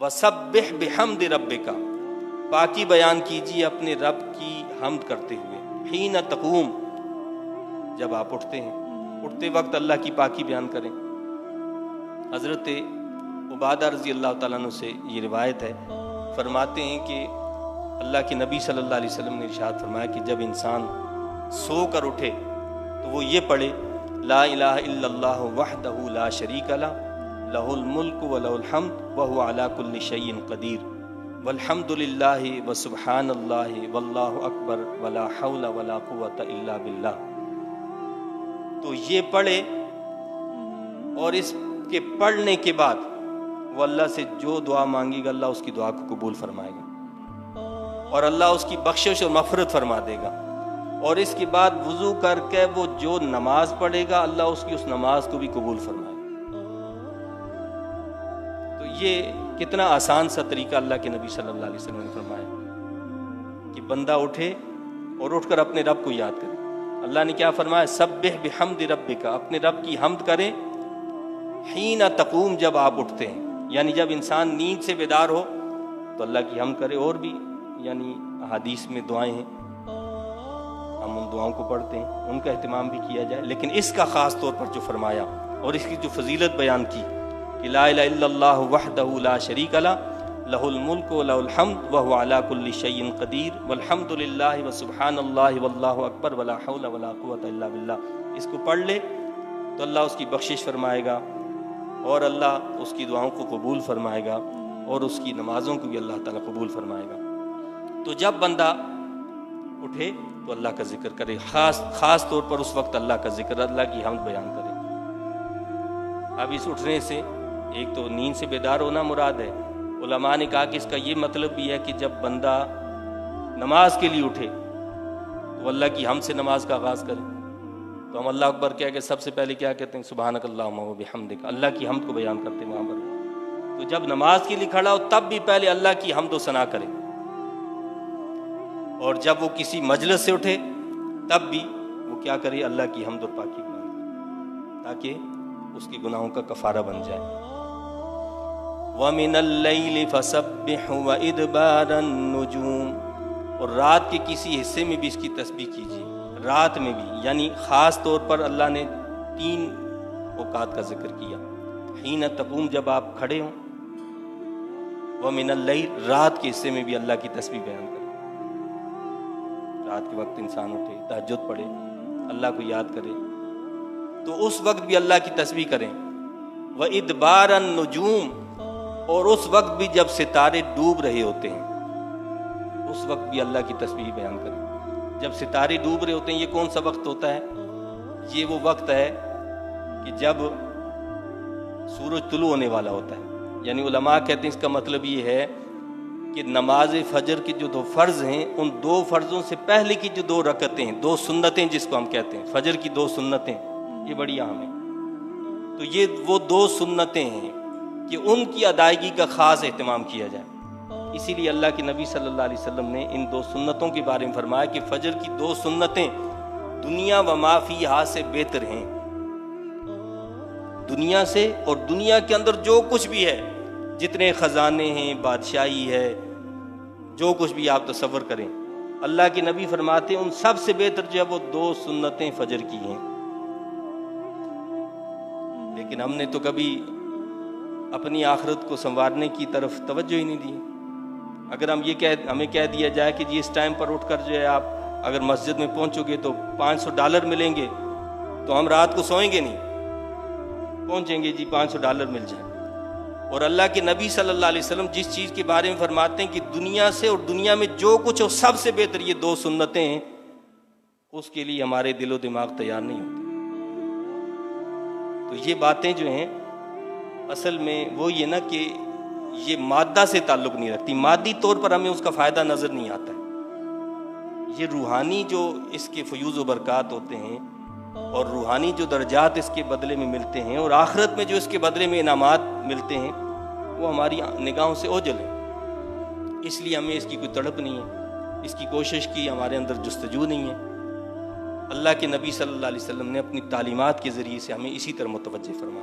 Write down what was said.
वसब्बिह बिहम्दि रब्बिका, पाकी बयान कीजिए अपने रब की हम्द करते हुए। हीन तकूम, जब आप उठते हैं, उठते वक्त अल्लाह की पाकी बयान करें। हज़रत उबादा रज़ी अल्लाह ताला अन्हु से ये रिवायत है, फरमाते हैं कि अल्लाह के नबी सल्लल्लाहु अलैहि वसल्लम ने इरशाद फरमाया कि जब इंसान सो कर उठे तो वो ये पढ़े, ला इलाहा इल्लल्लाहु वहदहु ला शरीका लह, लहुल मुल्क व लहुल हम्द व हुवा अला कुल्लि शैइन क़दीर, वल्हम्दुलिल्लाहि व सुब्हानल्लाहि वल्लाहु अकबर वला हौला वला कुव्वता इल्ला बिल्लाह। तो ये पढ़े और इसके पढ़ने के बाद वो अल्लाह से जो दुआ मांगेगा अल्लाह उसकी दुआ को कबूल फरमाएगा और अल्लाह उसकी बख्शिश और मफ़रत फरमा देगा। और इसके बाद वुज़ू करके वो जो नमाज पढ़ेगा अल्लाह उसकी उस नमाज को भी कबूल फरमाएगा। तो ये कितना आसान सा तरीका अल्लाह के नबी सल्लल्लाहु अलैहि वसल्लम ने फरमाया कि बंदा उठे और उठकर अपने रब को याद करे। अल्लाह ने क्या फरमाया, सब्बिह बिहम्दि रब्बिका, अपने रब की हम्द करें। हीना तकूम, जब आप उठते हैं, यानी जब इंसान नींद से बेदार हो तो अल्लाह की हम्द करे। और भी यानी अहादीस में दुआएं हैं, हम उन दुआओं को पढ़ते हैं, उनका एहतमाम भी किया जाए। लेकिन इसका ख़ास तौर पर जो फरमाया और इसकी जो फजीलत बयान की कि ला इलाहा इल्लल्लाहु वहदहु ला शरीका लह, लहुल मुल्क व लहुल हम्द व हुवा अला कुल्लि शैइन क़दीर, वल्हम्दुलिल्लाहि व सुब्हानल्लाहि वल्लाहु अकबर वला हौला वला कुव्वता इल्ला बिल्लाह। इसको पढ़ ले तो अल्लाह उसकी बख्शिश फरमाएगा और अल्लाह उसकी दुआओं को कबूल फरमाएगा और उसकी नमाज़ों को भी अल्लाह ताला कबूल फरमाएगा। तो जब बंदा उठे तो अल्लाह का जिक्र करे, ख़ास तौर पर उस वक्त अल्लाह का जिक्र, अल्लाह की हम्द बयान करे। अब इस उठने से एक तो नींद से बेदार होना मुराद है। उलमा ने कहा कि इसका ये मतलब भी है कि जब बंदा नमाज के लिए उठे तो अल्लाह की हम्द से नमाज का आगाज़ करे। तो हम अल्लाह अकबर कह के सबसे पहले क्या कहते हैं, सुबहानक अल्लाहुम्मा व बिहम्दिक, अल्लाह की हम्द को बयान करते हैं वहाँ पर। तो जब नमाज के लिए खड़ा हो तब भी पहले अल्लाह की हम्द व सना करे, और जब वो किसी मजलिस से उठे तब भी वो क्या करे, अल्लाह की हम्द और पाकी बयान करे, ताकि उसके गुनाहों का कफ़ारा बन जाए। व मिनल लैलि फसब्बिहु व इदबारन नुजूम, और रात के किसी हिस्से में भी इसकी तस्बीह कीजिए, रात में भी, यानी ख़ास तौर पर अल्लाह ने 3 औकात का जिक्र किया। हीन तकूम, जब आप खड़े हों, व मिनल लैल, रात के हिस्से में भी अल्लाह की तस्बीह बयान करें। रात के वक्त इंसान उठे, तहज्जुद पढ़े, अल्लाह को याद करे, तो उस वक्त भी अल्लाह की तस्बीह करें। व इदबारन नुजूम, और उस वक्त भी जब सितारे डूब रहे होते हैं उस वक्त भी अल्लाह की तस्बीह बयान करें। जब सितारे डूब रहे होते हैं, ये कौन सा वक्त होता है? ये वो वक्त है कि जब सूरज तुलू होने वाला होता है। यानी उलमा कहते हैं इसका मतलब ये है कि नमाज फजर की जो 2 फ़र्ज़ हैं, उन 2 फ़र्ज़ों से पहले की जो 2 रकअतें हैं, 2 सुन्नतें जिसको हम कहते हैं, फजर की 2 सुन्नतें, ये बड़ी अहम हैं। तो ये वो 2 सुन्नतें हैं कि उनकी अदायगी का ख़ास एहतमाम किया जाए। इसीलिए अल्लाह के नबी सल्लल्लाहु अलैहि वसल्लम ने इन 2 सुन्नतों के बारे में फरमाया कि फजर की 2 सुन्नतें दुनिया व मा फ़ीहा से बेहतर हैं। दुनिया से, और दुनिया के अंदर जो कुछ भी है, जितने ख़जाने हैं, बादशाही है, जो कुछ भी आप तसव्वुर करें, अल्लाह के नबी फरमाते हैं उन सब से बेहतर जो है वो 2 सुन्नतें फजर की हैं। लेकिन हमने तो कभी अपनी आखिरत को संवारने की तरफ तवज्जो ही नहीं दी। अगर हमें कह दिया जाए कि जी इस टाइम पर उठकर जो है आप अगर मस्जिद में पहुंचोगे तो $500 मिलेंगे, तो हम रात को सोएंगे नहीं, पहुंचेंगे जी $500 मिल जाए। और अल्लाह के नबी सल्लल्लाहु अलैहि वसल्लम जिस चीज़ के बारे में फरमाते हैं कि दुनिया से और दुनिया में जो कुछ हो सबसे बेहतर ये 2 सुन्नतें हैं, उसके लिए हमारे दिलो दिमाग तैयार नहीं होते। तो ये बातें जो हैं असल में वो ये ना कि ये मादा से ताल्लुक़ नहीं रखती, मादी तौर पर हमें उसका फ़ायदा नज़र नहीं आता है। ये रूहानी जो इसके फ़यूज़ व बरक़ात होते हैं और रूहानी जो दर्जात इसके बदले में मिलते हैं और आखिरत में जो इसके बदले में इनामात मिलते हैं, वो हमारी निगाहों से ओझल है। इसलिए हमें इसकी कोई तड़प नहीं है, इसकी कोशिश की हमारे अंदर जुस्तजू नहीं है। अल्लाह के नबी सल्लल्लाहु अलैहि वसल्लम ने अपनी तालीमात के ज़रिए से हमें इसी तरह मुतवज्जे फरमाया।